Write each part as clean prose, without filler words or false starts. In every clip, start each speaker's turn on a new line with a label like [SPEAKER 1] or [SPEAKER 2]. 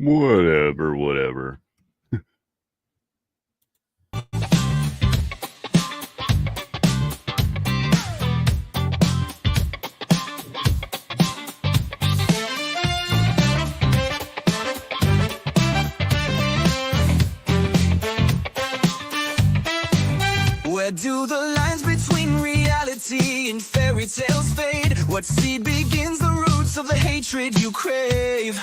[SPEAKER 1] Whatever, whatever.
[SPEAKER 2] Where do the lines between reality and fairy tales fade? What seed begins the roots of the hatred you crave?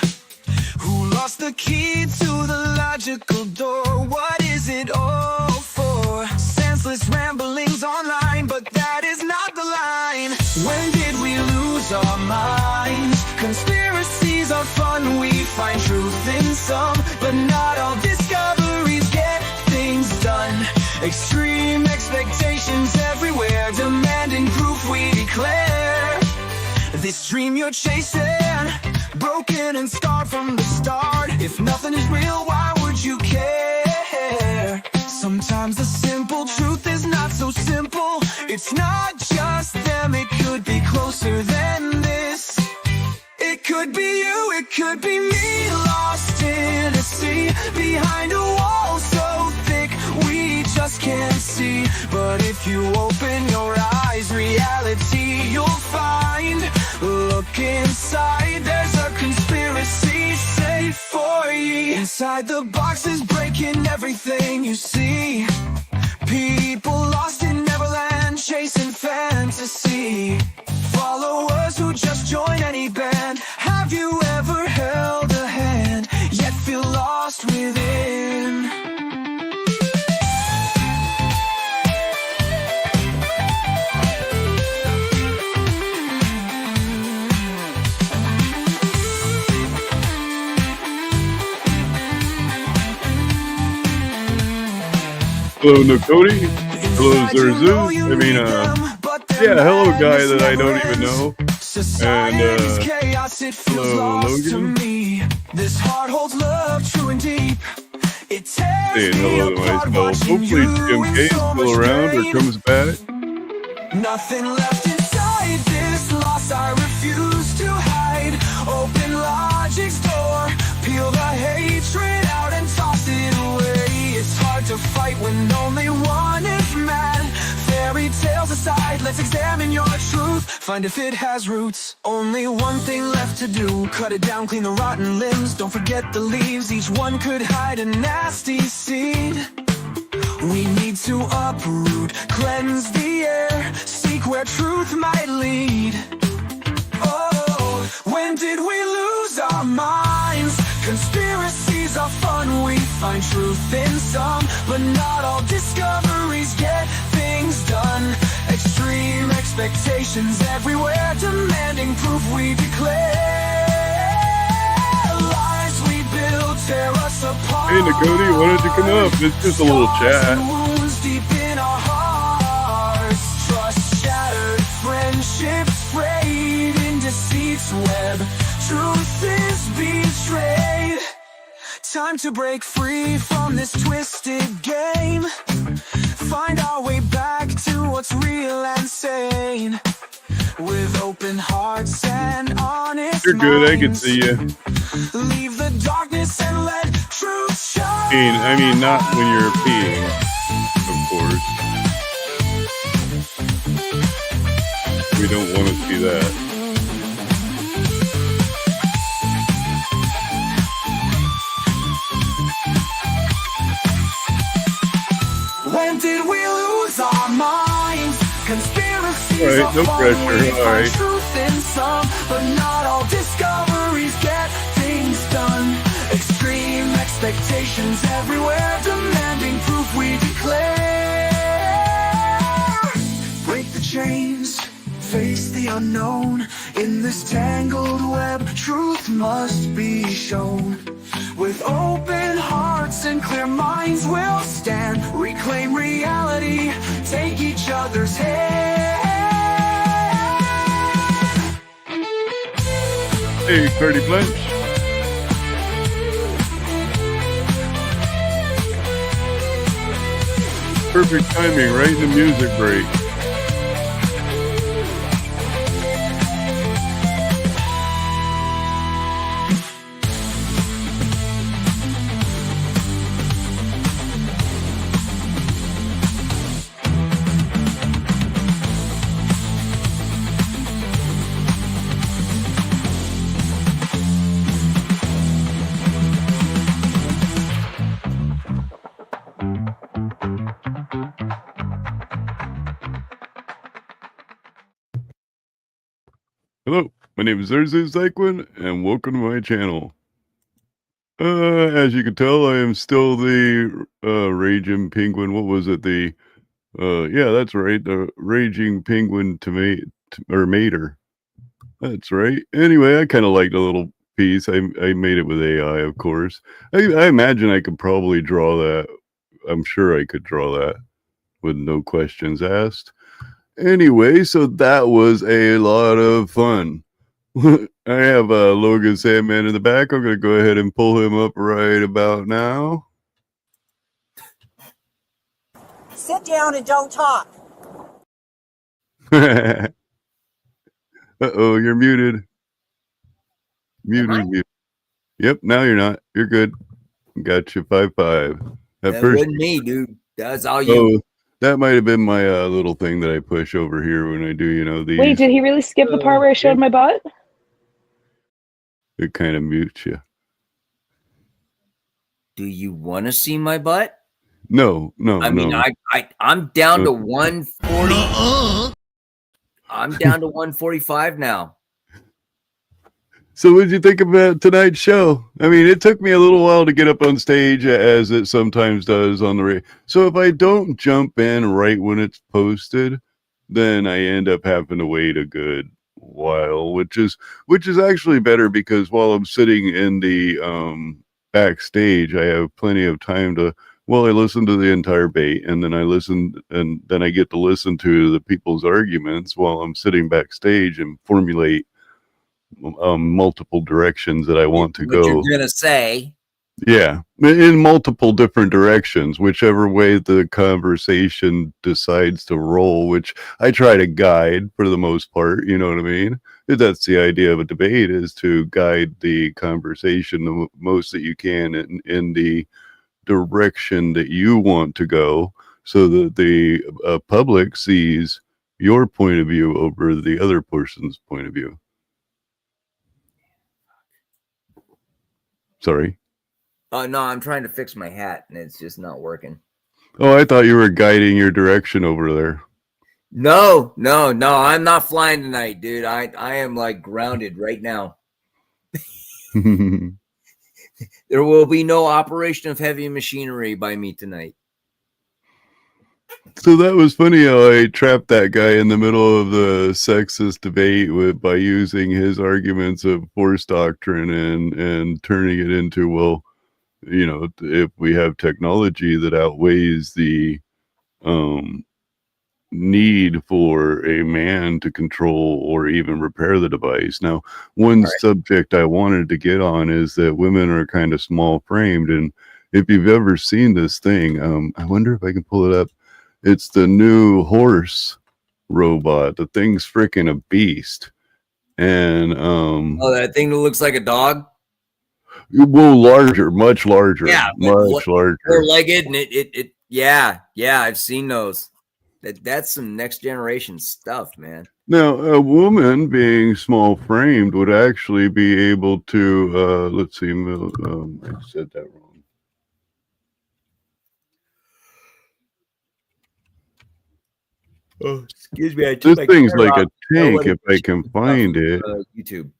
[SPEAKER 2] Who lost the key to the logical door? What is it all for? Senseless ramblings online, but that is not the line. When did we lose our minds? Conspiracies are fun, we find truth in some, but not all discoveries get things done. Extreme expectations everywhere, demanding proof we declare. This dream you're chasing, broken and scarred from the start. If nothing is real, why would you care? Sometimes the simple truth is not so simple. It's not just them, it could be closer than this. It could be you, it could be me, lost in a sea, behind a wall so thick we just can't see. But if you open your eyes, reality you'll find. Look inside, there's a conspiracy safe for you. Inside the boxes breaking everything you see. People lost in Neverland, chasing fantasy. Followers who just join any band. Have you ever held a hand, yet feel lost within?
[SPEAKER 1] Hello, Nakoti. Hello, Zerzu. I mean, yeah, hello, guy that I don't even know. And, hello, Logan.
[SPEAKER 2] This heart holds love true and deep.
[SPEAKER 1] Saying hello to myself. Hopefully GMK is still around or comes back.
[SPEAKER 2] Nothing left inside this loss I refuse to hide. Open logic's door, peel the hatred out and toss it away. It's hard to fight when only one is mad. Fairy tales aside, let's examine your truth. Find if it has roots. Only one thing left to do. Cut it down, clean the rotten limbs. Don't forget the leaves, each one could hide a nasty seed. We need to uproot, cleanse the air, seek where truth might lead. Oh, when did we lose our minds? Conspiracies are fun, we find truth in some, but not all discoveries get things done. Extreme expectations everywhere, demanding proof we declare. Lies we build tear us apart.
[SPEAKER 1] Hey, Nakoti, why don't you come up? It's just a little chat.
[SPEAKER 2] Wounds deep in our hearts, trust shattered, friendships frayed in deceit's web. Truth is betrayed. Time to break free from this twisted game. Find our way back to what's real and sane. With open hearts and honest
[SPEAKER 1] You're good, I can
[SPEAKER 2] minds.
[SPEAKER 1] see you.
[SPEAKER 2] Leave the darkness and let truth shine.
[SPEAKER 1] I mean, not when you're peeing, of course. We don't want to see that.
[SPEAKER 2] When did we lose our minds? Conspiracies
[SPEAKER 1] Alright, no
[SPEAKER 2] are
[SPEAKER 1] pressure,
[SPEAKER 2] fun, we find
[SPEAKER 1] alright.
[SPEAKER 2] truth in some, but not all discoveries get things done. Extreme expectations everywhere, demanding proof we declare. Break the chains, face the unknown. In this tangled web, truth must be shown. With open hearts and clear minds we'll stand. Reclaim reality, take each other's hand.
[SPEAKER 1] Hey, Cardi Blanche. Perfect timing, right in the music break. Hello, my name is Zerzu Zyquin, and welcome to my channel. As you can tell, I am still the Raging Penguin. What was it? Yeah, that's right. The Raging Penguin or Mater. That's right. Anyway, I kind of liked a little piece. I made it with AI, of course. I imagine I could probably draw that. I'm sure I could draw that with no questions asked. Anyway, so that was a lot of fun. I have Logan Sandman in the back. I'm going to go ahead and pull him up right about now.
[SPEAKER 3] Sit down and don't talk.
[SPEAKER 1] Uh-oh, you're muted. Muted. Yep, now you're not. You're good. Got you 5-5.
[SPEAKER 4] That wasn't me, dude. That's all you.
[SPEAKER 1] Oh, that might have been my little thing that I push over here when I do, these.
[SPEAKER 5] Wait, did he really skip the part where I showed my butt?
[SPEAKER 1] It kind of mutes you.
[SPEAKER 4] Do you want to see my butt?
[SPEAKER 1] No.
[SPEAKER 4] I mean, I'm down to 140. I'm down to 145 now.
[SPEAKER 1] So what did you think about tonight's show? I mean, it took me a little while to get up on stage, as it sometimes does on the radio. So if I don't jump in right when it's posted, then I end up having to wait a good while, which is actually better, because while I'm sitting in the backstage, I have plenty of time to, well, I listen to the entire bait, and then I get to listen to the people's arguments while I'm sitting backstage and formulate multiple directions that I want to go.
[SPEAKER 4] What you're gonna say?
[SPEAKER 1] Yeah, in multiple different directions, whichever way the conversation decides to roll, which I try to guide for the most part. You know what I mean? That's the idea of a debate, is to guide the conversation the most that you can in the direction that you want to go, so that the public sees your point of view over the other person's point of view. Sorry.
[SPEAKER 4] Oh no, I'm trying to fix my hat and it's just not working.
[SPEAKER 1] Oh, I thought you were guiding your direction over there.
[SPEAKER 4] No, I'm not flying tonight, dude. I am like grounded right now. There will be no operation of heavy machinery by me tonight.
[SPEAKER 1] So that was funny how I trapped that guy in the middle of the sexist debate by using his arguments of force doctrine and turning it into, well, if we have technology that outweighs the need for a man to control or even repair the device. Now, one subject I wanted to get on is that women are kind of small framed, and if you've ever seen this thing, I wonder if I can pull it up. It's the new horse robot. The thing's freaking a beast. And
[SPEAKER 4] oh, that thing that looks like a dog?
[SPEAKER 1] Well, larger, much larger.
[SPEAKER 4] Yeah,
[SPEAKER 1] much larger.
[SPEAKER 4] Four-legged, and yeah, I've seen those. That's some next generation stuff, man.
[SPEAKER 1] Now, a woman being small framed would actually be able to let's see, I said that wrong.
[SPEAKER 4] Oh, excuse me.
[SPEAKER 1] This thing's like a tank if I can find it.
[SPEAKER 4] YouTube.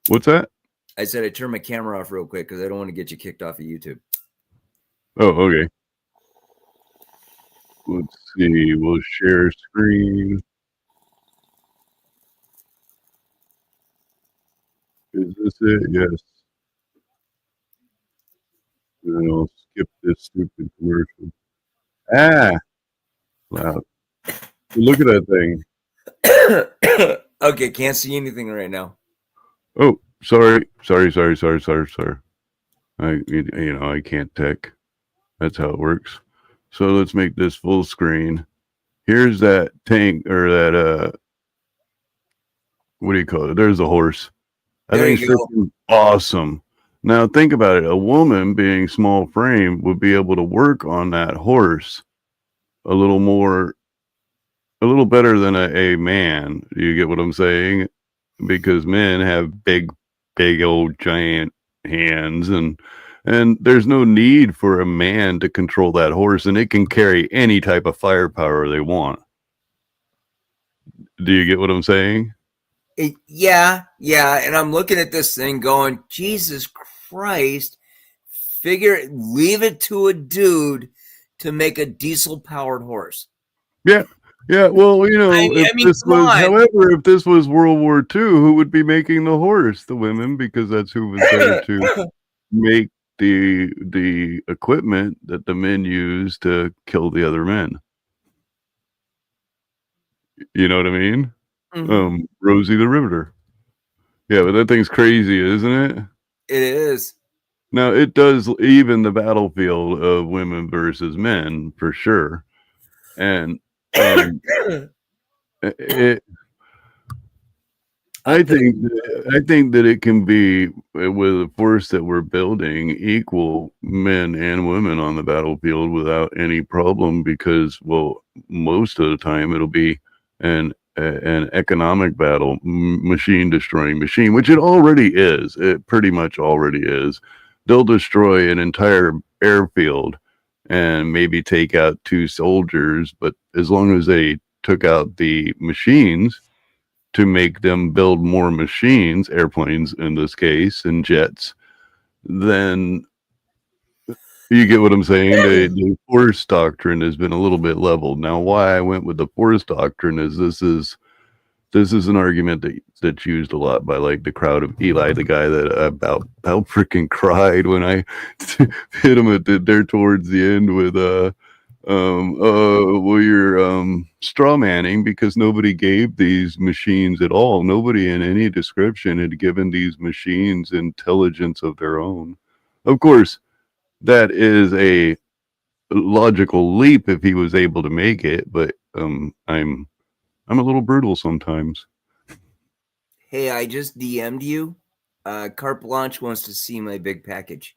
[SPEAKER 1] What's that?
[SPEAKER 4] I said I turned my camera off real quick because I don't want to get you kicked off of YouTube.
[SPEAKER 1] Oh, okay. Let's see. We'll share screen. Is this it? Yes. And I'll skip this stupid commercial. Ah! Loud. Look at that thing.
[SPEAKER 4] Okay, can't see anything right now.
[SPEAKER 1] Oh, sorry. I can't tech. That's how it works. So let's make this full screen. Here's that tank, or that what do you call it? There's the horse. I think it's freaking awesome. Now think about it. A woman being small frame would be able to work on that horse a little better than a man. You get what I'm saying? Because men have big old giant hands, and there's no need for a man to control that horse, and it can carry any type of firepower they want. Do you get what I'm saying?
[SPEAKER 4] Yeah, and I'm looking at this thing going, Jesus Christ, leave it to a dude to make a diesel-powered horse.
[SPEAKER 1] Yeah. Yeah, well, if this
[SPEAKER 4] come
[SPEAKER 1] was,
[SPEAKER 4] on.
[SPEAKER 1] however, if this was World War II, who would be making the horse? The women, because that's who was there to make the equipment that the men use to kill the other men. You know what I mean?
[SPEAKER 4] Mhm.
[SPEAKER 1] Rosie the Riveter. Yeah, but that thing's crazy, isn't it?
[SPEAKER 4] It is.
[SPEAKER 1] Now, it does even the battlefield of women versus men, for sure. And, it I think that it can be, with the force that we're building, equal men and women on the battlefield without any problem because, well, most of the time it'll be an economic battle, machine destroying machine, which it already is. It pretty much already is. They'll destroy an entire airfield and maybe take out 2 soldiers, but as long as they took out the machines to make them build more machines, airplanes in this case, and jets, then you get what I'm saying? The force doctrine has been a little bit leveled. Now, why I went with the force doctrine is this is an argument that's used a lot by like the crowd of Eli, the guy that about freaking cried when I hit him there towards the end with well, you're straw manning because nobody gave these machines at all. Nobody in any description had given these machines intelligence of their own. Of course, that is a logical leap if he was able to make it, but I'm a little brutal sometimes.
[SPEAKER 4] Hey, I just DM'd you. Carte Blanche wants to see my big package.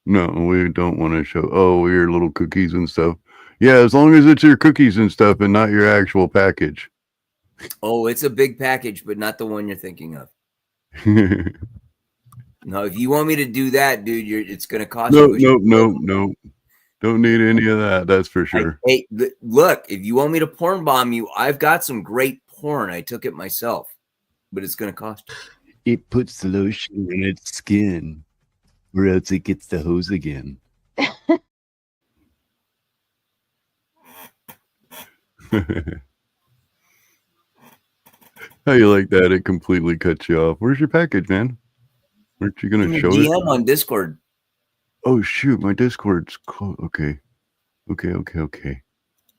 [SPEAKER 1] No, we don't want to show. Oh, your little cookies and stuff. Yeah, as long as it's your cookies and stuff and not your actual package.
[SPEAKER 4] Oh, it's a big package, but not the one you're thinking of. No, if you want me to do that, dude, it's going to cost you.
[SPEAKER 1] No. Don't need any of that. That's for sure.
[SPEAKER 4] Hey, look, if you want me to porn bomb you, I've got some great porn. I took it myself, but it's going to cost you.
[SPEAKER 1] It puts the lotion in its skin, or else it gets the hose again. How you like that? It completely cuts you off. Where's your package, man? Aren't you going to show it?
[SPEAKER 4] DM on Discord.
[SPEAKER 1] Oh, shoot. My Discord's closed. Okay.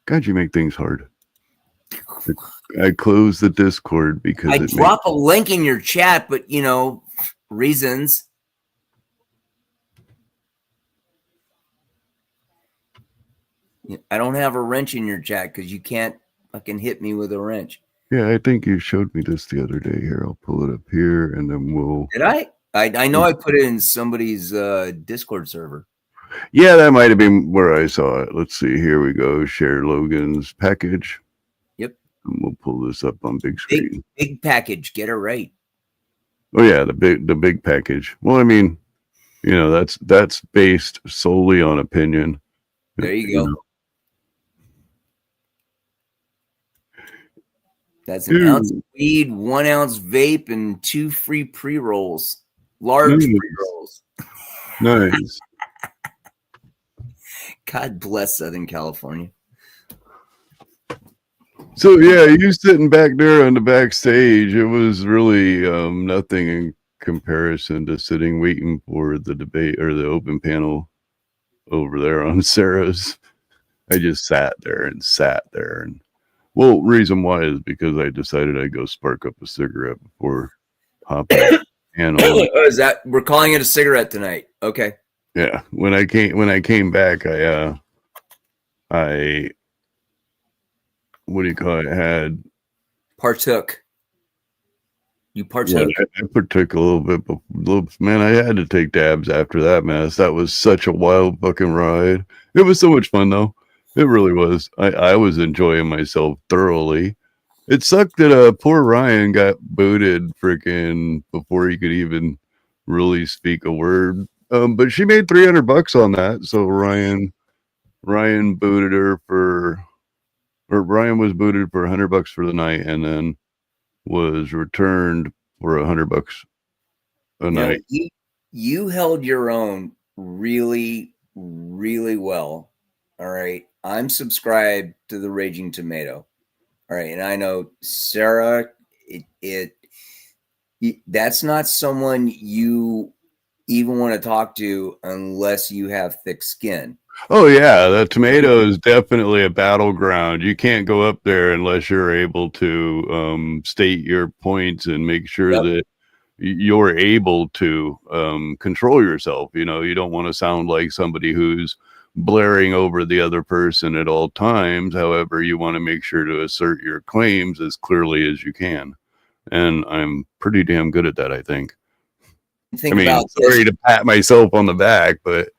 [SPEAKER 1] God, you make things hard. I closed the Discord because
[SPEAKER 4] I drop a link in your chat, but, reasons. I don't have a wrench in your chat because you can't fucking hit me with a wrench.
[SPEAKER 1] Yeah, I think you showed me this the other day. Here, I'll pull it up here, and then we'll...
[SPEAKER 4] Did I? I know I put it in somebody's Discord server.
[SPEAKER 1] Yeah, that might have been where I saw it. Let's see. Here we go. Share Logan's package.
[SPEAKER 4] Yep.
[SPEAKER 1] And we'll pull this up on big screen.
[SPEAKER 4] Big package. Get it right.
[SPEAKER 1] Oh yeah, the big package. Well, I mean, that's based solely on opinion.
[SPEAKER 4] There you go. That's an ounce of weed, 1 ounce vape, and 2 free pre-rolls. Large pre-rolls.
[SPEAKER 1] Nice.
[SPEAKER 4] God bless Southern California.
[SPEAKER 1] So yeah, you sitting back there on the backstage, it was really nothing in comparison to sitting waiting for the debate or the open panel over there on Sarah's. I just sat there and well, reason why is because I decided I'd go spark up a cigarette before hopping on the panel.
[SPEAKER 4] Is that we're calling it a cigarette tonight? Okay.
[SPEAKER 1] Yeah, when I came back, I what do you call it? Had
[SPEAKER 4] partook. You partook.
[SPEAKER 1] Yeah, I partook a little bit, but man, I had to take dabs after that mess. That was such a wild fucking ride. It was so much fun though. It really was. I was enjoying myself thoroughly. It sucked that poor Ryan got booted freaking before he could even really speak a word. But she made $300 on that. So Ryan booted her for, or Ryan was booted for $100 for the night, and then was returned for $100 a night.
[SPEAKER 4] You held your own really, really well. All right. I'm subscribed to the Raging Tomato. All right. And I know Sarah, that's not someone you even want to talk to unless you have thick skin.
[SPEAKER 1] Oh yeah, the tomato is definitely a battleground. You can't go up there unless you're able to state your points and make sure that you're able to control yourself. You know, you don't want to sound like somebody who's blaring over the other person at all times. However, you want to make sure to assert your claims as clearly as you can. And I'm pretty damn good at that, I think.
[SPEAKER 4] Think
[SPEAKER 1] I mean,
[SPEAKER 4] about
[SPEAKER 1] sorry to pat myself on the back, but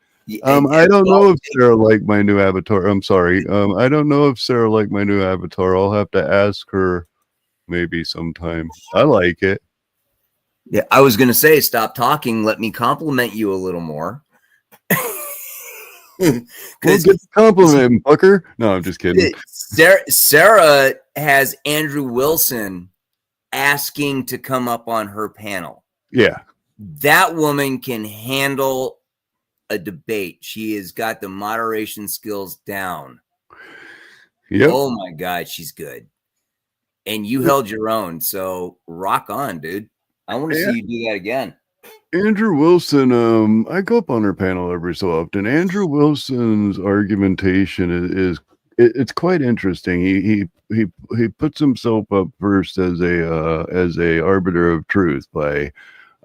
[SPEAKER 1] I don't know if Sarah liked my new avatar. I'm sorry. I don't know if Sarah liked my new avatar. I'll have to ask her maybe sometime. I like it.
[SPEAKER 4] Yeah, I was going to say, stop talking. Let me compliment you a little more.
[SPEAKER 1] Well, good compliment, fucker. No, I'm just kidding.
[SPEAKER 4] Sarah has Andrew Wilson asking to come up on her panel.
[SPEAKER 1] Yeah.
[SPEAKER 4] That woman can handle a debate. She has got the moderation skills down.
[SPEAKER 1] Yep.
[SPEAKER 4] Oh my God, she's good. And you held your own. So rock on, dude. I want to see you do that again.
[SPEAKER 1] Andrew Wilson, I go up on her panel every so often. Andrew Wilson's argumentation it's quite interesting. He puts himself up first as a arbiter of truth by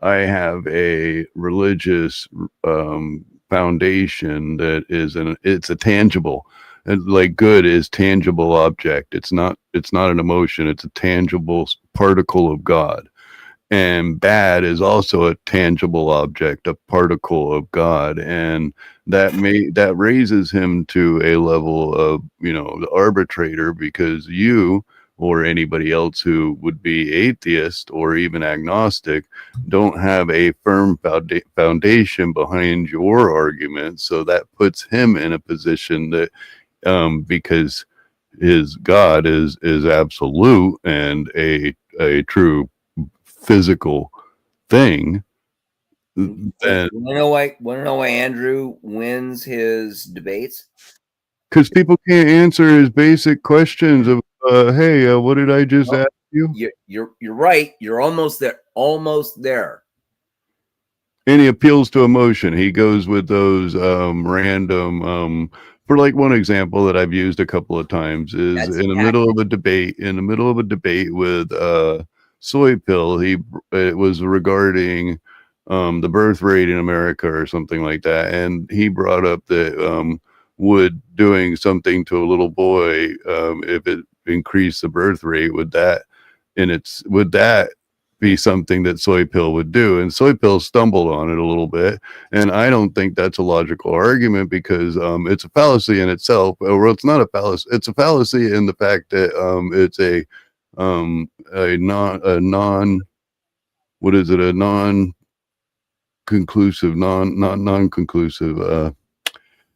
[SPEAKER 1] I have a religious foundation that it's a tangible, and like good is tangible object. It's not an emotion. It's a tangible particle of God. And bad is also a tangible object, a particle of God, and that raises him to a level of, you know, the arbitrator, because you or anybody else who would be atheist or even agnostic don't have a firm foundation behind your argument. So that puts him in a position that because his God is absolute and a true physical thing.
[SPEAKER 4] Want to know why Andrew wins his debates?
[SPEAKER 1] Because people can't answer his basic questions of, hey, what did I just ask you?
[SPEAKER 4] You're right. You're almost there. Almost there.
[SPEAKER 1] And he appeals to emotion. He goes with those random. For like one example that I've used a couple of times is in the middle of a debate. In the middle of a debate with Soy Pill, it was regarding the birth rate in America or something like that, and he brought up that would doing something to a little boy, if it increased the birth rate, would that be something that Soy Pill would do? And Soy Pill stumbled on it a little bit, and I don't think that's a logical argument, because it's a fallacy in itself. Or it's not a fallacy. It's a fallacy in the fact that it's a non-conclusive.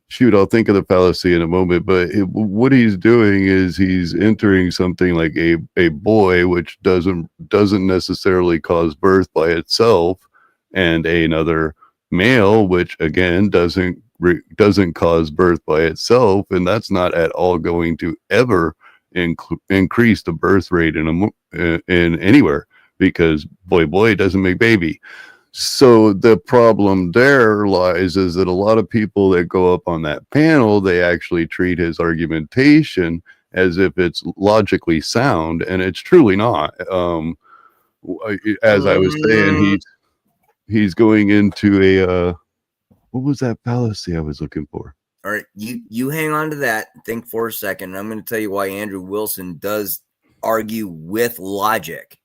[SPEAKER 1] Shoot, I'll think of the fallacy in a moment. But what he's doing is he's entering something like a boy, which doesn't necessarily cause birth by itself, and another male, which again doesn't cause birth by itself, and that's not at all going to ever increase the birth rate in anywhere, because boy doesn't make baby. So the problem there lies is that a lot of people that go up on that panel, they actually treat his argumentation as if it's logically sound, and it's truly not. As I was saying, he's going into a what was that fallacy I was looking for?
[SPEAKER 4] All right, you hang on to that. Think for a second. I'm going to tell you why Andrew Wilson does argue with logic.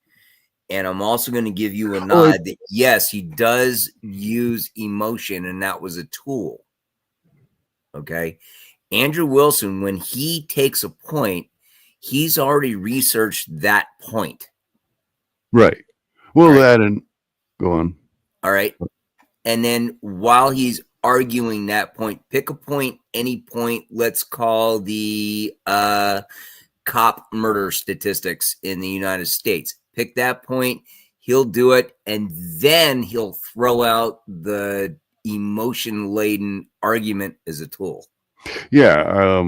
[SPEAKER 4] And I'm also going to give you a nod that, yes, he does use emotion, and that was a tool. Okay. Andrew Wilson, when he takes a point, he's already researched that point.
[SPEAKER 1] Right. Well, that and go on.
[SPEAKER 4] All right. And then while he's arguing that point, pick a point, any point. Let's call the cop murder statistics in the United States. pick that point, he'll do it, and then he'll throw out the emotion-laden argument as a tool.
[SPEAKER 1] Yeah,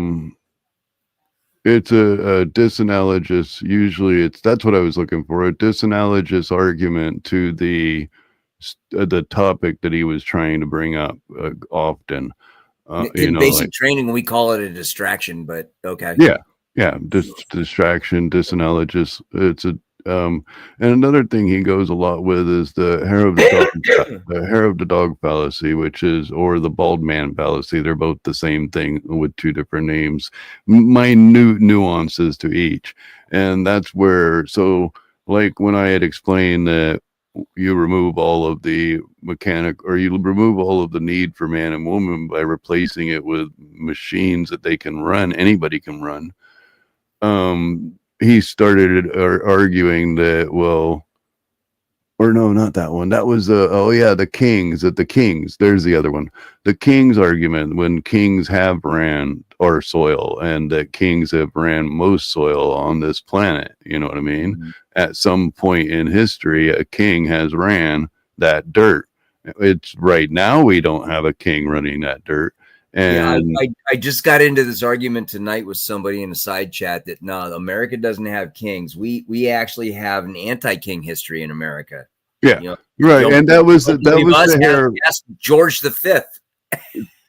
[SPEAKER 1] it's a disanalogous. Usually, that's what I was looking for. A disanalogous argument to the topic that he was trying to bring up often.
[SPEAKER 4] In basic training, we call it a distraction, but okay.
[SPEAKER 1] Yeah, distraction, disanalogous. It's a and another thing he goes a lot with is the hair of the dog fallacy, which is, or the bald man fallacy. They're both the same thing with two different names, minute nuances to each, and that's where. So, like when I had explained that you remove all of the mechanic, or you remove all of the need for man and woman by replacing it with machines that they can run, anybody can run. He started arguing that, well, or no, not that one. That was the kings. There's the other one. The kings argument, when kings have ran our soil, and that kings have ran most soil on this planet. You know what I mean? Mm-hmm. At some point in history, a king has ran that dirt. It's right now we don't have a king running that dirt. And
[SPEAKER 4] yeah, I just got into this argument tonight with somebody in a side chat that no, America doesn't have kings. We actually have an anti-king history in America.
[SPEAKER 1] Yeah, you know, right. And that was the hair of
[SPEAKER 4] George V.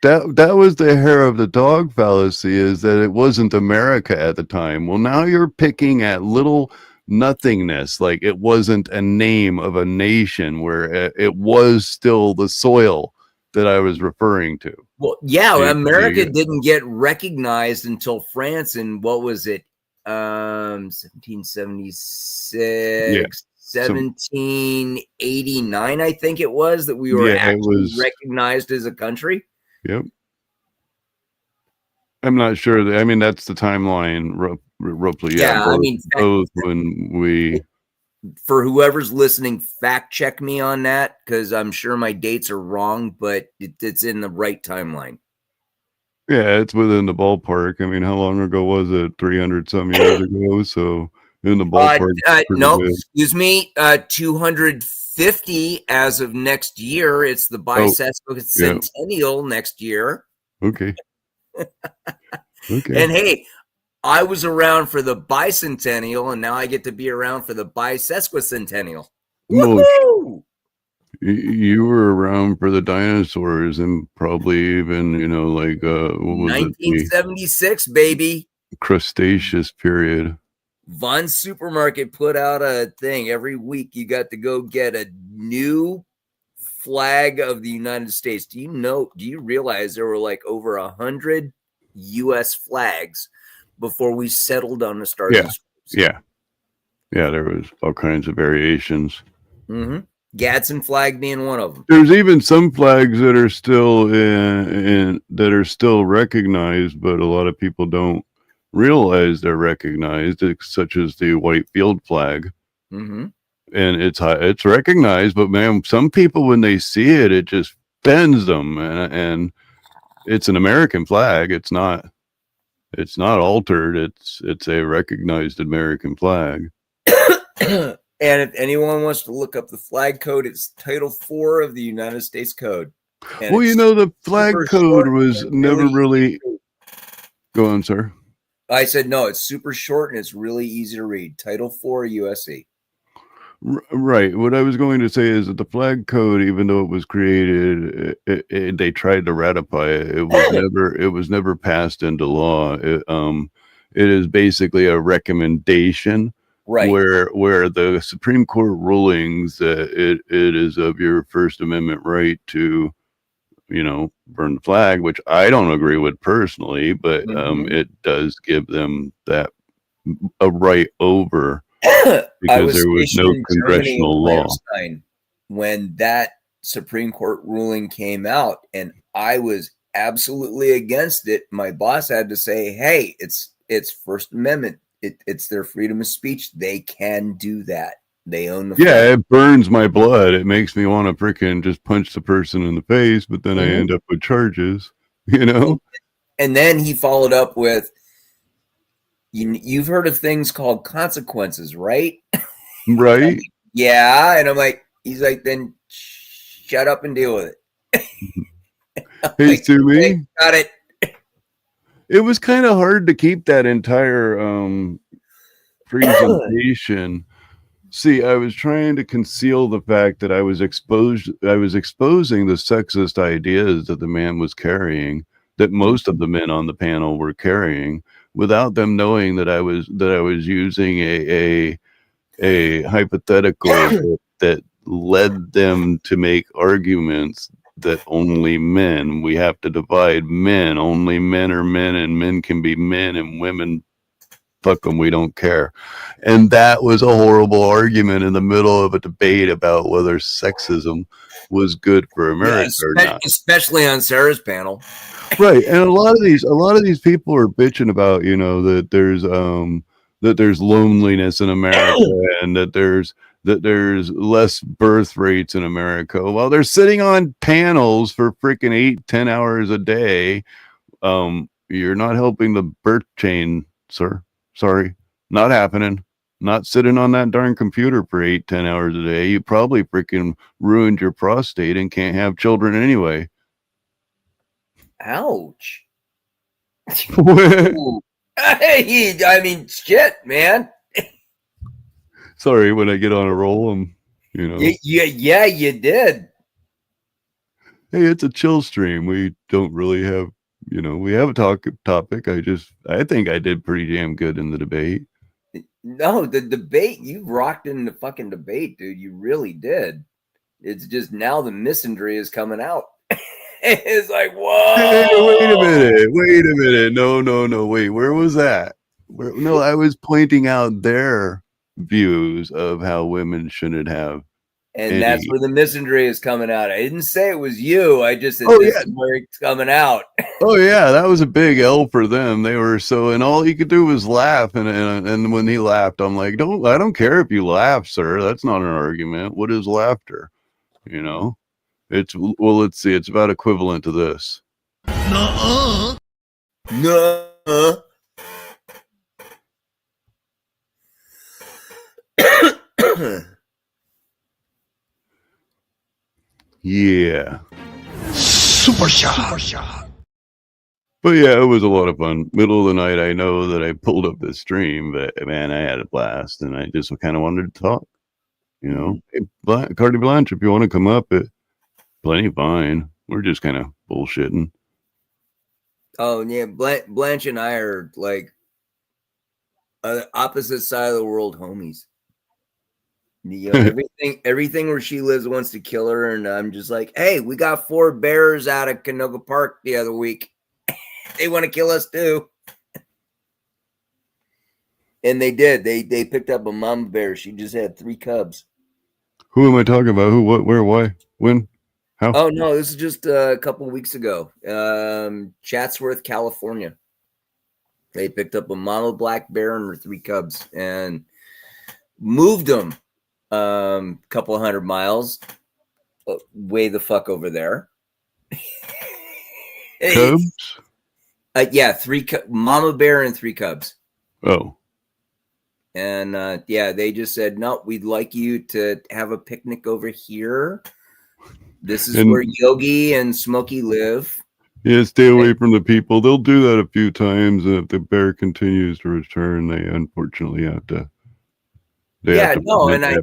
[SPEAKER 1] That was the hair of the dog fallacy, is that it wasn't America at the time. Well, now you're picking at little nothingness, like it wasn't a name of a nation, where it was still the soil that I was referring to.
[SPEAKER 4] Well, yeah, America didn't get recognized until France in, what was it, 1776, 1789, I think it was, that we were actually recognized as a country.
[SPEAKER 1] Yep. I'm not sure. I mean, that's the timeline, roughly.
[SPEAKER 4] Yeah, I mean,
[SPEAKER 1] both when we...
[SPEAKER 4] For whoever's listening, fact check me on that, because I'm sure my dates are wrong, but it's in the right timeline.
[SPEAKER 1] Yeah, it's within the ballpark. I mean, how long ago was it? 300 some years ago. So in the ballpark.
[SPEAKER 4] No, excuse me. 250 as of next year. It's the bicentennial next year.
[SPEAKER 1] Okay.
[SPEAKER 4] Okay. And hey, I was around for the bicentennial, and now I get to be around for the bisesquicentennial. Woohoo!
[SPEAKER 1] You were around for the dinosaurs, and probably even, what was
[SPEAKER 4] 1976, baby.
[SPEAKER 1] Cretaceous period.
[SPEAKER 4] Von's Supermarket put out a thing every week. You got to go get a new flag of the United States. Do you realize there were like over 100 U.S. flags before we settled on the Stars and Stripes?
[SPEAKER 1] Yeah, there was all kinds of variations.
[SPEAKER 4] Mm-hmm. Gadsden flag being one of them.
[SPEAKER 1] There's even some flags that are still that are still recognized, but a lot of people don't realize they're recognized, such as the white field flag.
[SPEAKER 4] Mm-hmm.
[SPEAKER 1] And it's recognized, but man, some people, when they see it, it just bends them, and it's an American flag. It's not altered. It's a recognized American flag.
[SPEAKER 4] And if anyone wants to look up the flag code, it's Title 4 of the United States Code.
[SPEAKER 1] And well, the flag code was never really... Go on, sir.
[SPEAKER 4] I said, no, it's super short and it's really easy to read. Title 4 USC.
[SPEAKER 1] Right. What I was going to say is that the flag code, even though it was created, they tried to ratify it. It was never passed into law. It is basically a recommendation,
[SPEAKER 4] right?
[SPEAKER 1] Where the Supreme Court rulings that it is of your First Amendment right to, burn the flag, which I don't agree with personally, but it does give them a right over. Because there was no congressional law
[SPEAKER 4] when that Supreme Court ruling came out, and I was absolutely against it. My boss had to say, "Hey, it's First Amendment. It's their freedom of speech. They can do that. They own the flag."
[SPEAKER 1] Yeah, it burns my blood. It makes me want to freaking just punch the person in the face, but then I end up with charges.
[SPEAKER 4] And then he followed up with, "You've heard of things called consequences, right?"
[SPEAKER 1] Right?
[SPEAKER 4] Yeah, and I'm like, he's like, then shut up and deal with it.
[SPEAKER 1] Hey,
[SPEAKER 4] Like,
[SPEAKER 1] Sumi,
[SPEAKER 4] okay, got it.
[SPEAKER 1] it was kind of hard to keep that entire presentation. See, I was trying to conceal the fact that I was exposing the sexist ideas that the man was carrying, that most of the men on the panel were carrying, without them knowing that I was using a hypothetical that led them to make arguments that only men, we have to divide men, only men are men, and men can be men, and women, fuck them, we don't care. And that was a horrible argument in the middle of a debate about whether sexism was good for America or not.
[SPEAKER 4] Especially on Sarah's panel.
[SPEAKER 1] Right. And a lot of these people are bitching about, you know, that there's loneliness in America and that there's less birth rates in America. Well, they're sitting on panels for freaking 8-10 hours a day. You're not helping the birth chain, sir. Sorry, not happening. Not sitting on that darn computer for 8-10 hours a day. You probably freaking ruined your prostate and can't have children anyway.
[SPEAKER 4] Ouch. I mean, shit, man.
[SPEAKER 1] Sorry, when I get on a roll, I'm, you know.
[SPEAKER 4] Yeah, you did.
[SPEAKER 1] Hey, it's a chill stream. We don't really have, you know, we have a topic. I think I did pretty damn good in the debate.
[SPEAKER 4] No, the debate, you rocked in the fucking debate, dude. You really did. It's just now the misandry is coming out. It's like, whoa.
[SPEAKER 1] Hey, wait a minute. No, wait. Where was that? No, I was pointing out their views of how women shouldn't have.
[SPEAKER 4] And that's where the misandry is coming out. I didn't say it was you. I just said this is where it's coming out.
[SPEAKER 1] Oh yeah, that was a big L for them. They were so, and all he could do was laugh. And when he laughed, I'm like, I don't care if you laugh, sir. That's not an argument. What is laughter? You know, let's see. It's about equivalent to this.
[SPEAKER 4] No.
[SPEAKER 1] Yeah.
[SPEAKER 2] Super shot.
[SPEAKER 1] But yeah, it was a lot of fun. Middle of the night, I know that I pulled up this stream, but man, I had a blast, and I just kind of wanted to talk. You know, hey, Cardi Blanche, if you want to come up, plenty fine. We're just kind of bullshitting.
[SPEAKER 4] Oh yeah, Blanche and I are like opposite side of the world homies. You know, everything where she lives wants to kill her, and I'm just like, hey, we got 4 bears out of Canoga Park the other week. They want to kill us too. And they did. They picked up a mama bear. She just had 3 cubs.
[SPEAKER 1] Who am I talking about? Who, what, where, why, when, how?
[SPEAKER 4] Oh no, this is just a couple of weeks ago. Chatsworth, California. They picked up a mama black bear and her 3 cubs and moved them a couple 100 miles way the fuck over there.
[SPEAKER 1] Cubs?
[SPEAKER 4] Yeah, 3 mama bear and 3 cubs.
[SPEAKER 1] Oh.
[SPEAKER 4] And yeah, they just said, no, we'd like you to have a picnic over here. This is where Yogi and Smokey live.
[SPEAKER 1] Yeah, stay away from the people. They'll do that a few times, and if the bear continues to return, they unfortunately have to. And I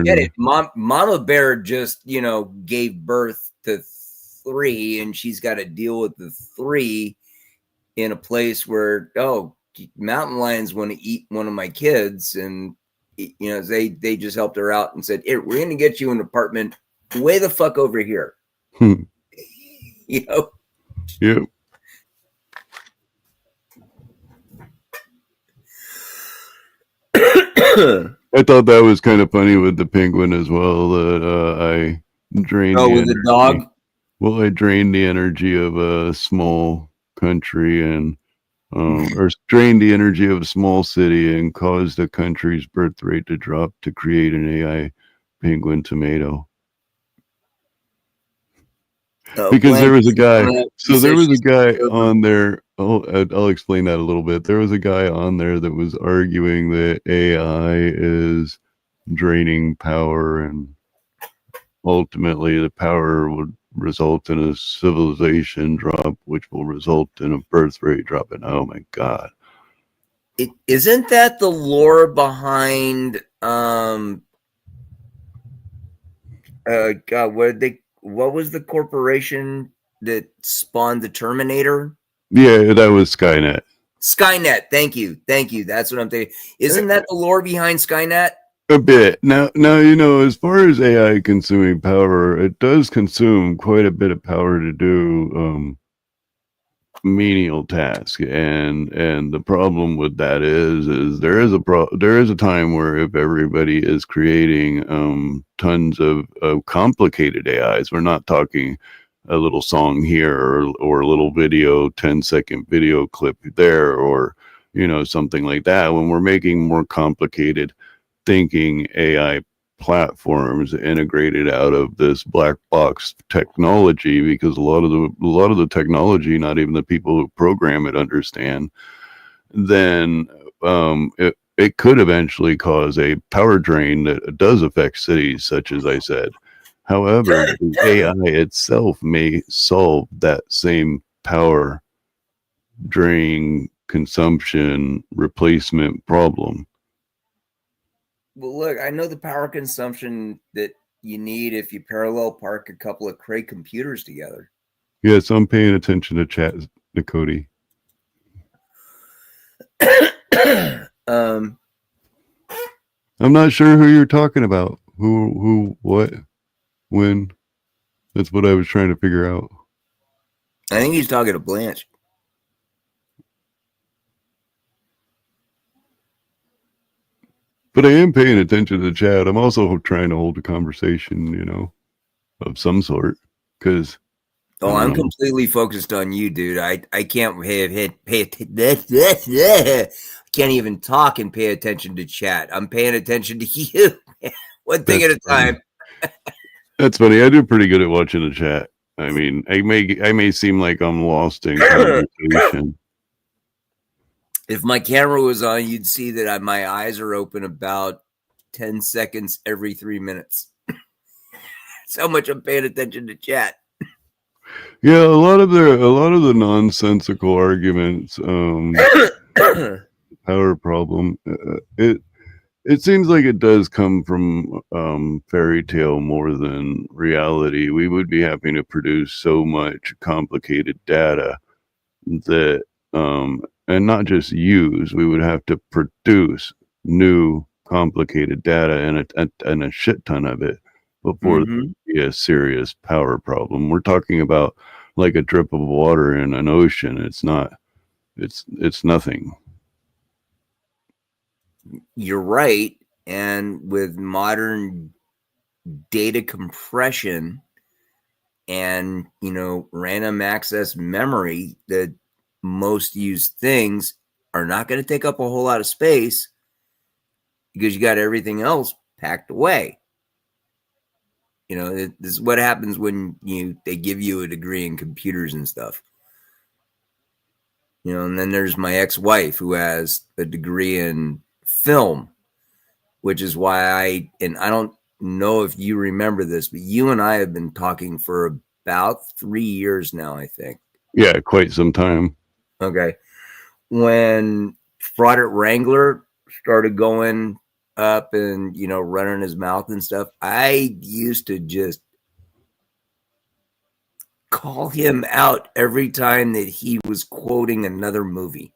[SPEAKER 4] get it. Mama bear just, you know, gave birth to 3, and she's got to deal with the 3 in a place where, mountain lions want to eat one of my kids, and you know, they just helped her out and said, here, we're gonna get you an apartment way the fuck over here. You know.
[SPEAKER 1] Yep. I thought that was kind of funny with the penguin as well, that I drained
[SPEAKER 4] with the dog.
[SPEAKER 1] Well, I drained the energy of a small country and or drained the energy of a small city and caused a country's birth rate to drop to create an AI penguin tomato. Because there was a guy. So there was a guy on there. I'll explain that a little bit. There was a guy on there that was arguing that AI is draining power, and ultimately the power would result in a civilization drop, which will result in a birth rate drop. And oh my God.
[SPEAKER 4] Isn't that the lore behind God, what was the corporation that spawned the Terminator?
[SPEAKER 1] Yeah, that was Skynet.
[SPEAKER 4] Skynet. Thank you. That's what I'm thinking. Isn't that the lore behind Skynet?
[SPEAKER 1] A bit. Now, as far as AI consuming power, it does consume quite a bit of power to do menial tasks, and the problem with that is there is a time where if everybody is creating tons of complicated AIs, we're not talking a little song here or a little video, 10-second video clip there, or something like that. When we're making more complicated thinking AI platforms integrated out of this black box technology, because a lot of the technology, not even the people who program it understand, then it could eventually cause a power drain that does affect cities, such as I said. However, the AI itself may solve that same power drain consumption replacement problem.
[SPEAKER 4] Well, look, I know the power consumption that you need if you parallel park a couple of Cray computers together.
[SPEAKER 1] Yes, I'm paying attention to chat, Cody. I'm not sure who you're talking about. Who, what, when. That's what I was trying to figure out.
[SPEAKER 4] I think he's talking to Blanche.
[SPEAKER 1] But I am paying attention to the chat. I'm also trying to hold a conversation, of some sort. Because
[SPEAKER 4] I'm completely focused on you, dude. I can't can't even talk and pay attention to chat. I'm paying attention to you. One thing at a time.
[SPEAKER 1] That's funny. I do pretty good at watching the chat. I mean, I may seem like I'm lost in conversation.
[SPEAKER 4] If my camera was on, you'd see that my eyes are open about 10 seconds every 3 minutes. That's how much I'm paying attention to chat.
[SPEAKER 1] Yeah, a lot of the nonsensical arguments, power problem. It seems like it does come from fairy tale more than reality. We would be having to produce so much complicated data that, and not just use, we would have to produce new complicated data and a shit ton of it before there would be a serious power problem. We're talking about like a drip of water in an ocean. It's nothing.
[SPEAKER 4] You're right. And with modern data compression and, random access memory, the most used things are not going to take up a whole lot of space because you got everything else packed away. This is what happens when they give you a degree in computers and stuff. And then there's my ex-wife who has a degree in film, which is why I don't know if you remember this, but you and I have been talking for about 3 years now, I think.
[SPEAKER 1] Yeah, quite some time.
[SPEAKER 4] Okay. When Fraudit Wrangler started going up and, running his mouth and stuff, I used to just call him out every time that he was quoting another movie.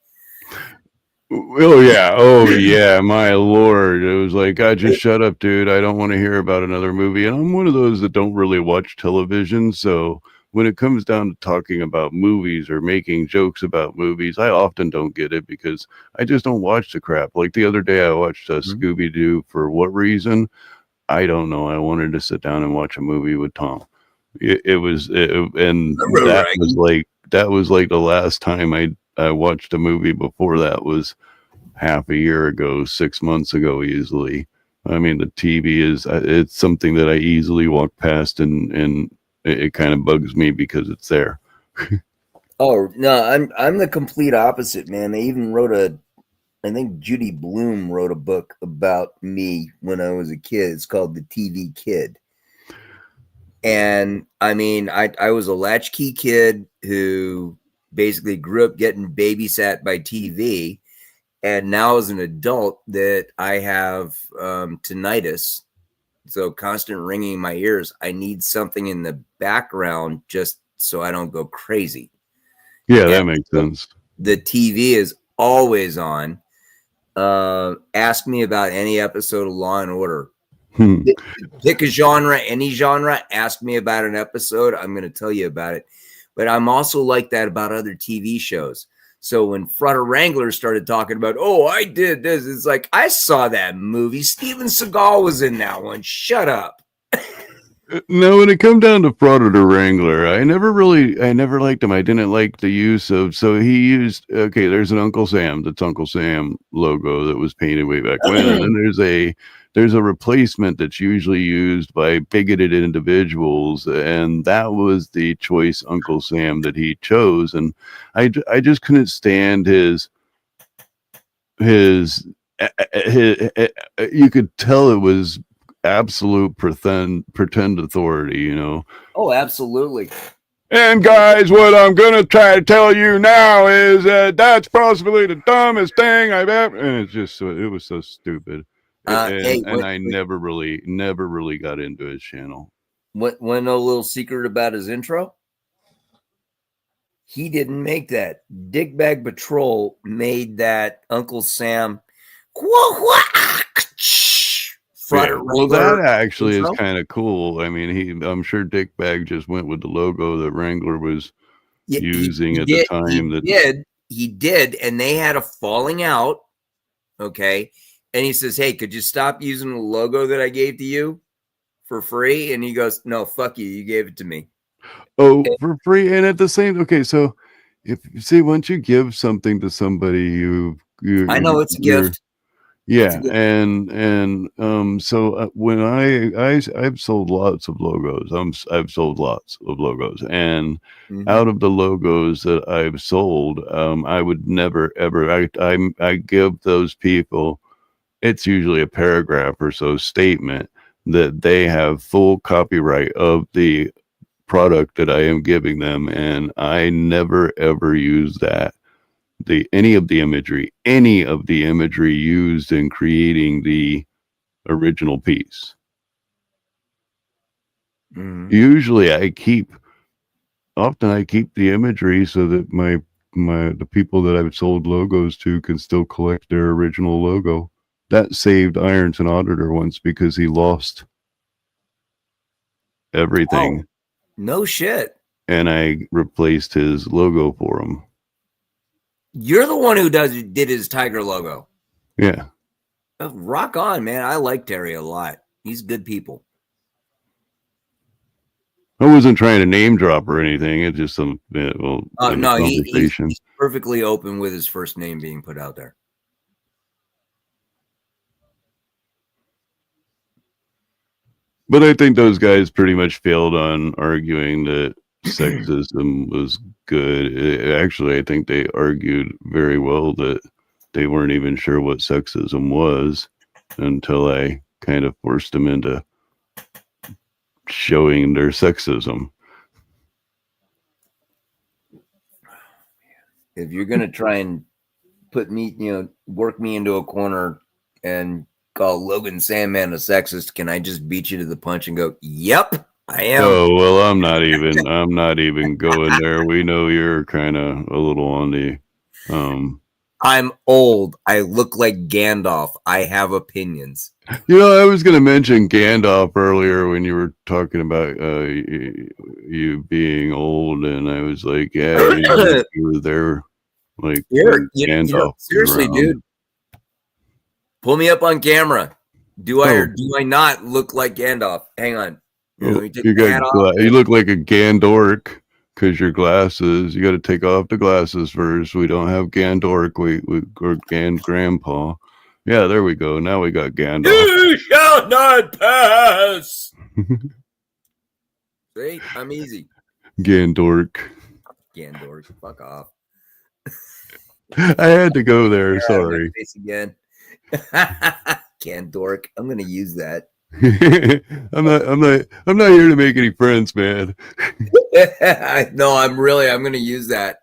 [SPEAKER 1] Oh yeah, my lord. It was like, God, just shut up, dude. I don't want to hear about another movie. And I'm one of those that don't really watch television, so when it comes down to talking about movies or making jokes about movies, I often don't get it because I just don't watch the crap. Like the other day I watched Scooby-Doo. For what reason? I don't know. I wanted to sit down and watch a movie with Tom. That was like the last time I watched a movie. Before that was half a year ago, 6 months ago, easily. I mean, the TV it's something that I easily walk past, and it kind of bugs me because it's there.
[SPEAKER 4] Oh no, I'm the complete opposite, man. They even wrote I think Judy Blume wrote a book about me when I was a kid. It's called The TV Kid. And I mean, I was a latchkey kid who basically grew up getting babysat by TV. And now as an adult that I have tinnitus, so constant ringing in my ears, I need something in the background just so I don't go crazy.
[SPEAKER 1] Yeah, that makes sense.
[SPEAKER 4] The TV is always on. Ask me about any episode of Law and Order. Pick a genre, any genre. Ask me about an episode. I'm going to tell you about it. But I'm also like that about other TV shows. So when Front Wrangler started talking about, oh, I did this, it's like, I saw that movie. Steven Seagal was in that one. Shut up.
[SPEAKER 1] Now, when it come down to Frauditor Wrangler, I never liked him. I didn't like the use of, so he used, okay, there's an Uncle Sam, that's Uncle Sam logo that was painted way back when. And then there's a replacement that's usually used by bigoted individuals. And that was the choice Uncle Sam that he chose. And I just couldn't stand his you could tell it was absolute pretend authority, you know.
[SPEAKER 4] Oh, absolutely.
[SPEAKER 1] And guys, what I'm gonna try to tell you now is that that's possibly the dumbest thing I've ever. And it's just so it was so stupid. And I never really got into his channel.
[SPEAKER 4] Want to know a little secret about his intro? He didn't make that. Dickbag Patrol made that Uncle Sam.
[SPEAKER 1] Yeah, well, that actually is kind of cool. I mean, I'm sure Dickbag just went with the logo that Wrangler was using at the time.
[SPEAKER 4] He did, and they had a falling out. Okay, and he says, "Hey, could you stop using the logo that I gave to you for free?" And he goes, "No, fuck you. You gave it to me."
[SPEAKER 1] Oh, for free, and at the same. Okay, so if you see, once you give something to somebody, you
[SPEAKER 4] I know it's a gift.
[SPEAKER 1] Yeah, and so when I've sold lots of logos. I've sold lots of logos, and out of the logos that I've sold, I would never ever. I give those people. It's usually a paragraph or so statement that they have full copyright of the product that I am giving them, and I never ever use that. Any of the imagery used in creating the original piece. Usually I keep the imagery so that the people that I've sold logos to can still collect their original logo. That saved Ironton Auditor once because he lost everything.
[SPEAKER 4] Oh, no shit.
[SPEAKER 1] And I replaced his logo for him.
[SPEAKER 4] You're the one who did his tiger logo.
[SPEAKER 1] Yeah.
[SPEAKER 4] Rock on, man. I like Terry a lot. He's good people.
[SPEAKER 1] I wasn't trying to name drop or anything. It's just some
[SPEAKER 4] no, he's perfectly open with his first name being put out there.
[SPEAKER 1] But I think those guys pretty much failed on arguing that sexism was good. Actually, I think they argued very well that they weren't even sure what sexism was until I kind of forced them into showing their sexism.
[SPEAKER 4] If you're going to try and put me, work me into a corner and call Logan Sandman a sexist, can I just beat you to the punch and go, yep, I am?
[SPEAKER 1] Oh, well, I'm not even going there. We know you're kind of a little on the,
[SPEAKER 4] I'm old. I look like Gandalf. I have opinions.
[SPEAKER 1] I was going to mention Gandalf earlier when you were talking about you being old, and I was like, yeah, you were there, like Gandalf.
[SPEAKER 4] Seriously, dude. Pull me up on camera. Do I or do I not look like Gandalf? Hang on.
[SPEAKER 1] You look like a Gandork. Because your glasses, you got to take off the glasses first. We don't have Gandork, or Grandpa. Yeah, there we go. Now we got Gandalf.
[SPEAKER 4] You shall not pass. See, I'm easy.
[SPEAKER 1] Gandork.
[SPEAKER 4] Fuck off.
[SPEAKER 1] I had to go there.
[SPEAKER 4] Out of my
[SPEAKER 1] Sorry.
[SPEAKER 4] face again. Can dork. I'm gonna use that.
[SPEAKER 1] I'm not here to make any friends, man.
[SPEAKER 4] No, I'm gonna use that.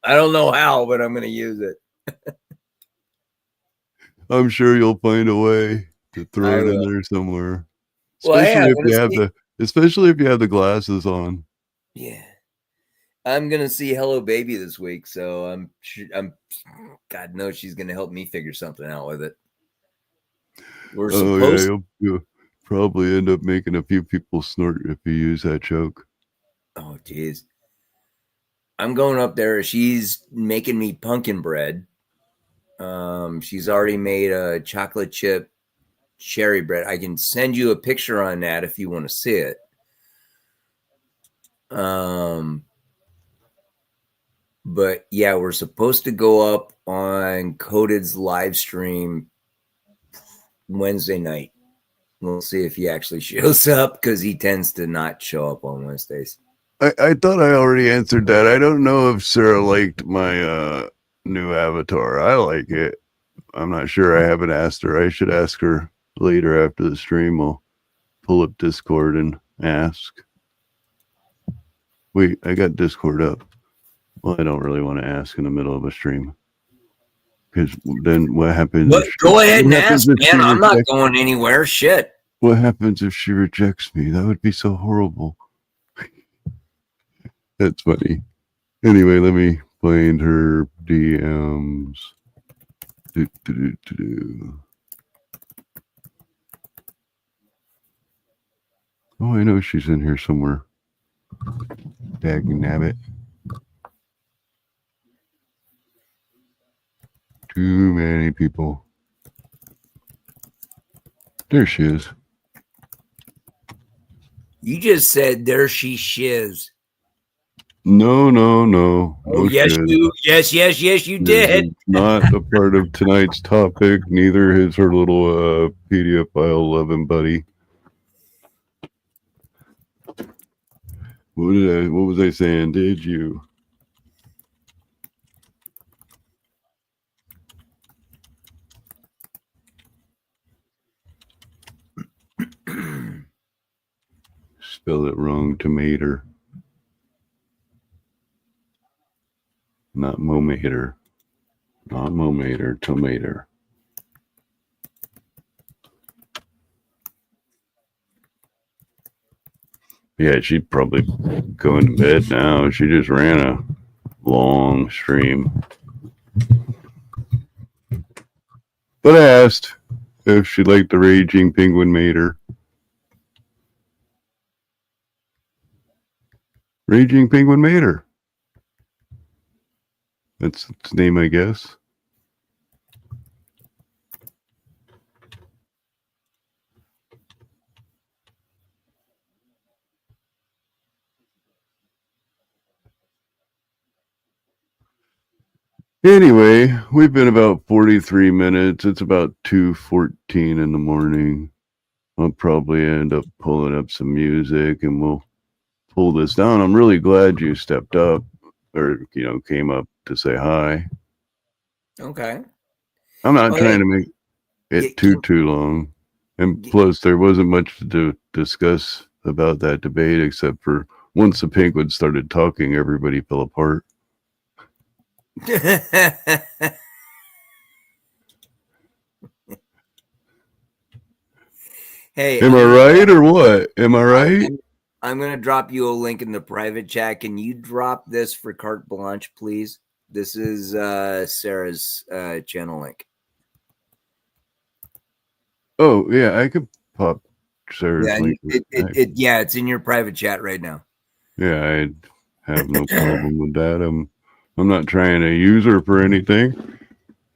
[SPEAKER 4] I don't know how, but I'm gonna use it.
[SPEAKER 1] I'm sure you'll find a way to
[SPEAKER 4] I
[SPEAKER 1] throw it in
[SPEAKER 4] will.
[SPEAKER 1] there somewhere.
[SPEAKER 4] Well, hey,
[SPEAKER 1] Especially if you have the glasses on.
[SPEAKER 4] yeah. I'm gonna see Hello Baby this week, so I'm God knows she's gonna help me figure something out with it. We're
[SPEAKER 1] Oh yeah,
[SPEAKER 4] supposed
[SPEAKER 1] you'll probably end up making a few people snort if you use that joke.
[SPEAKER 4] Oh geez. I'm going up there. She's making me pumpkin bread. She's already made a chocolate chip cherry bread. I can send you a picture on that if you want to see it. But yeah, we're supposed to go up on Coded's live stream Wednesday night. We'll see if he actually shows up because he tends to not show up on Wednesdays.
[SPEAKER 1] I thought I already answered that. I don't know if Sarah liked my new avatar. I like it. I'm not sure. I haven't asked her. I should ask her later after the stream. I'll pull up Discord and ask. Wait, I got Discord up. Well, I don't really want to ask in the middle of a stream. Because then what happens?
[SPEAKER 4] Go ahead and ask, man. I'm not going anywhere. Shit.
[SPEAKER 1] What happens if she rejects me? That would be so horrible. That's funny. Anyway, let me find her DMs. Oh, I know she's in here somewhere. Dagnabbit. Too many people. There she is.
[SPEAKER 4] You just said there she shiz.
[SPEAKER 1] No.
[SPEAKER 4] Oh, yes, you did.
[SPEAKER 1] It's not a part of tonight's topic. Neither is her little PDF file loving buddy. What was I saying? Did you? Spell it wrong. Tomato. Not momator. Not momator. Tomato. Yeah, she's probably going to bed now. She just ran a long stream. But I asked if she liked the Raging Penguin Mater. Raging Penguin Mater. That's its name, I guess. Anyway, we've been about 43 minutes. It's about 2:14 in the morning. I'll probably end up pulling up some music and we'll pull this down. I'm really glad you stepped up or, came up to say hi.
[SPEAKER 4] Okay.
[SPEAKER 1] I'm not trying to make it too long. And plus, there wasn't much to discuss about that debate except for once the penguins started talking, everybody fell apart.
[SPEAKER 4] Hey,
[SPEAKER 1] am I right or what? Am I right?
[SPEAKER 4] I'm going to drop you a link in the private chat. Can you drop this for carte blanche, please? This is Sarah's channel link.
[SPEAKER 1] Oh, yeah, I could pop Sarah's link.
[SPEAKER 4] It's in your private chat right now.
[SPEAKER 1] Yeah, I have no problem with that. I'm not trying to use her for anything.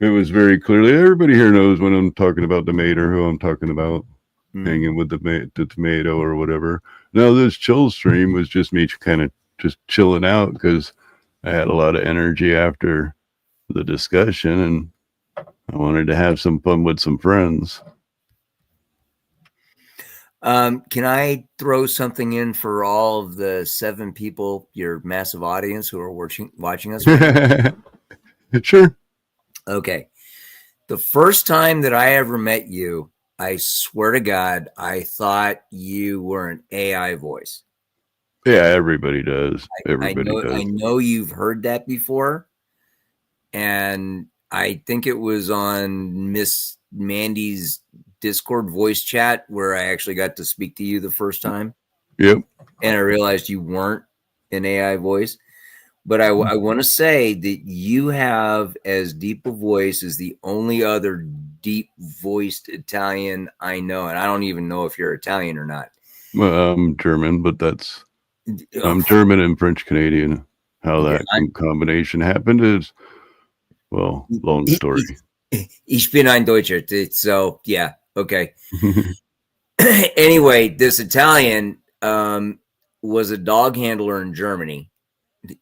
[SPEAKER 1] It was very clearly, everybody here knows when I'm talking about the mater, who I'm talking about, hanging with the tomato or whatever. Now, this chill stream was just me kind of just chilling out because I had a lot of energy after the discussion and I wanted to have some fun with some friends.
[SPEAKER 4] Can I throw something in for all of the 7 people, your massive audience who are watching us? Right
[SPEAKER 1] Sure.
[SPEAKER 4] Okay. The first time that I ever met you, I swear to God, I thought you were an AI voice.
[SPEAKER 1] Yeah, everybody does. Everybody does.
[SPEAKER 4] I know you've heard that before. And I think it was on Miss Mandy's Discord voice chat where I actually got to speak to you the first time.
[SPEAKER 1] Yep.
[SPEAKER 4] And I realized you weren't an AI voice. But I want to say that you have as deep a voice as the only other deep-voiced Italian I know. And I don't even know if you're Italian or not.
[SPEAKER 1] Well, I'm German, but I'm German and French Canadian. How that combination happened is, well, long story.
[SPEAKER 4] Ich bin ein Deutscher. So, yeah. Okay. Anyway, this Italian was a dog handler in Germany.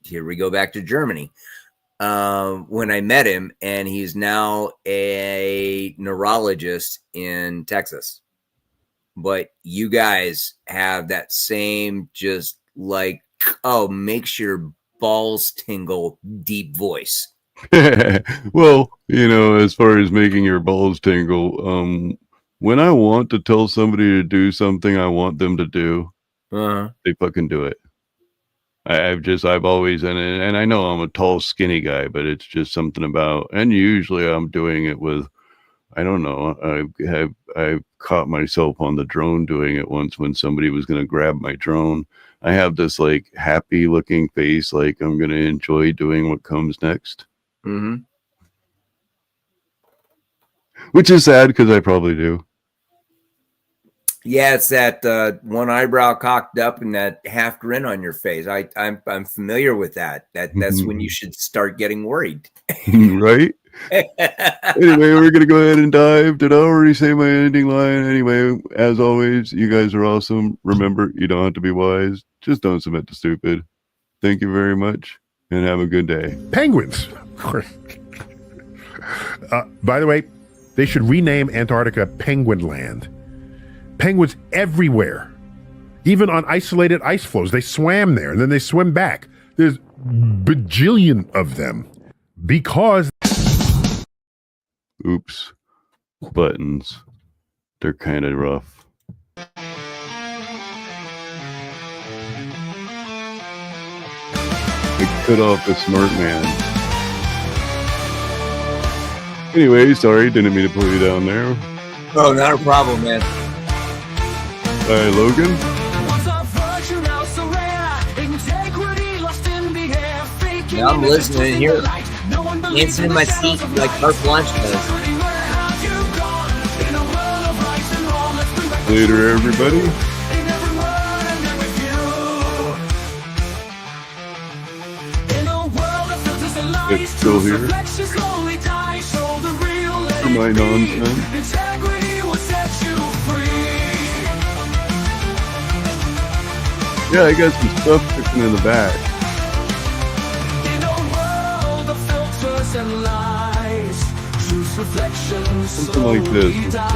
[SPEAKER 4] Here we go back to Germany. When I met him, and he's now a neurologist in Texas. But you guys have that same just like, oh, makes your balls tingle deep voice.
[SPEAKER 1] Well, as far as making your balls tingle, when I want to tell somebody to do something I want them to do, they fucking do it. I've always, and I know I'm a tall, skinny guy, but it's just something about, and usually I'm doing it with, I don't know, I've caught myself on the drone doing it once when somebody was going to grab my drone. I have this like happy looking face, like I'm going to enjoy doing what comes next.
[SPEAKER 4] Mm-hmm.
[SPEAKER 1] Which is sad because I probably do.
[SPEAKER 4] Yeah, it's that one eyebrow cocked up and that half grin on your face. I'm familiar with that. That's when you should start getting worried.
[SPEAKER 1] Right? Anyway, we're gonna go ahead and dive. Did I already say my ending line? Anyway, as always, you guys are awesome. Remember, you don't have to be wise. Just don't submit to stupid. Thank you very much, and have a good day.
[SPEAKER 6] Penguins. By the way, they should rename Antarctica Penguin Land. Penguins everywhere, even on isolated ice floes. They swam there and then they swim back. There's bajillion of them because.
[SPEAKER 1] Oops. Buttons. They're kind of rough. They cut off the smart man. Anyway, sorry, didn't mean to put you down there.
[SPEAKER 4] Oh, not a problem, man.
[SPEAKER 1] Hi, Logan.
[SPEAKER 4] Yeah, I'm listening here, dancing in my seat like Carte Blanche does.
[SPEAKER 1] Later, everybody. It's still here. For my nonsense. Yeah, I got some stuff sticking in the back. Something like this. Let's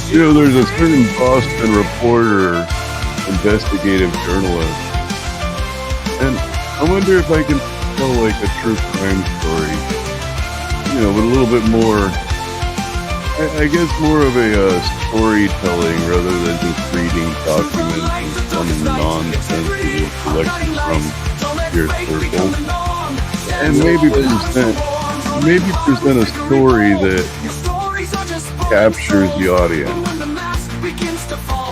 [SPEAKER 1] see. There's a certain Boston reporter, investigative journalist, and I wonder if I can tell like a true crime story, with a little bit more. I guess more of a storytelling rather than just reading documents and some nonsense that you've collected from your circle. And maybe present a story that captures the audience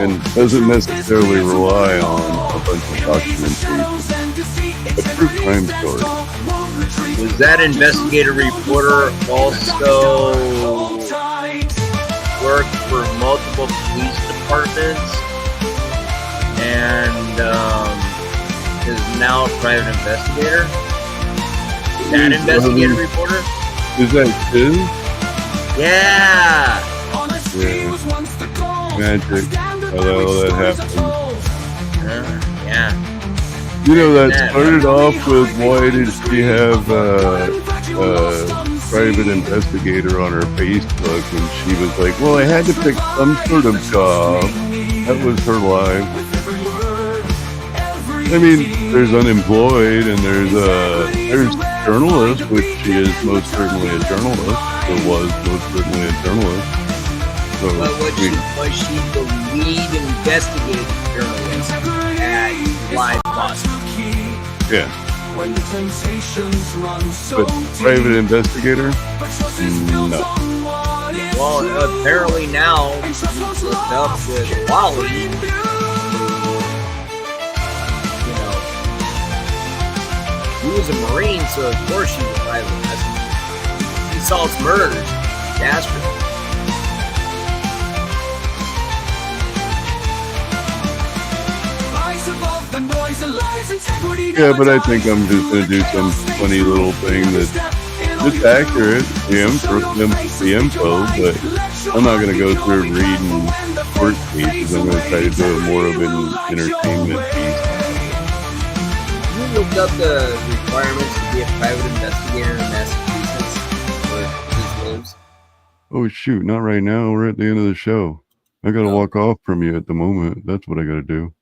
[SPEAKER 1] and doesn't necessarily rely on a bunch of documentation. A true crime story.
[SPEAKER 4] Was that investigative reporter also worked for multiple police departments and is now a private investigator? That investigative reporter?
[SPEAKER 1] Is that his?
[SPEAKER 4] Yeah.
[SPEAKER 1] Magic. How that happened.
[SPEAKER 4] Yeah.
[SPEAKER 1] That started off with why did she have a private investigator on her Facebook, and she was like, well, I had to pick some sort of job. That was her life. I mean, there's unemployed and there's journalist, which she is most certainly a journalist, or was most certainly a journalist. So,
[SPEAKER 4] But was she the lead investigative journalist at Live Boston?
[SPEAKER 1] yeah. But private investigator? No.
[SPEAKER 4] Well, apparently now she's hooked up with Wally. You know, he was a Marine, so of course she was a private investigator. He solves murders. Astro.
[SPEAKER 1] Yeah, but I think I'm just going to do some funny little thing that's just accurate, the info, but I'm not going to go through reading court cases. I'm going to try to do it more of an entertainment piece.
[SPEAKER 4] You looked up the requirements to be a private investigator in Massachusetts for these names?
[SPEAKER 1] Oh, shoot, not right now. We're at the end of the show. I got to walk off from you at the moment. That's what I got to do.